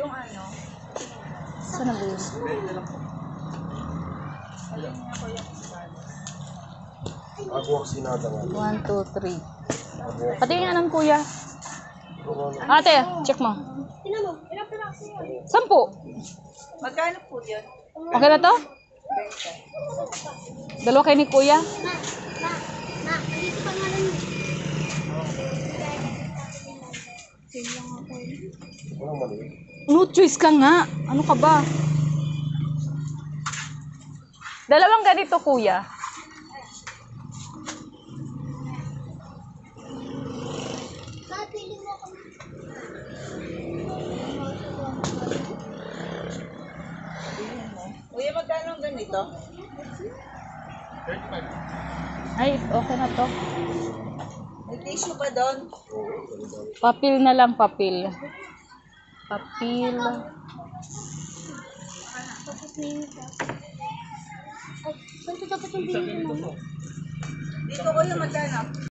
Yung ano? Saan na ba yun? Alam niya ko yung Ako ang sinada nga. 1, 2, 3. Patingin nga ng kuya. Ate, check mo. Tinan mo, ilang piraso yan? 10. Magkano po yun? Okay na to? Dalawa kayo ni kuya? Dito pa nga lang. Walang mali. No choice ka nga. Ano ka ba? Dalawang ganito, kuya. Pili mo kami. Kuya, magkano ang ganito? Ay, okay na to. May tissue pa doon. Papel na lang, papel. Papel. Tapos na yun. Ay, saan ito dapat yung binili mo? Dito kuya, magkano?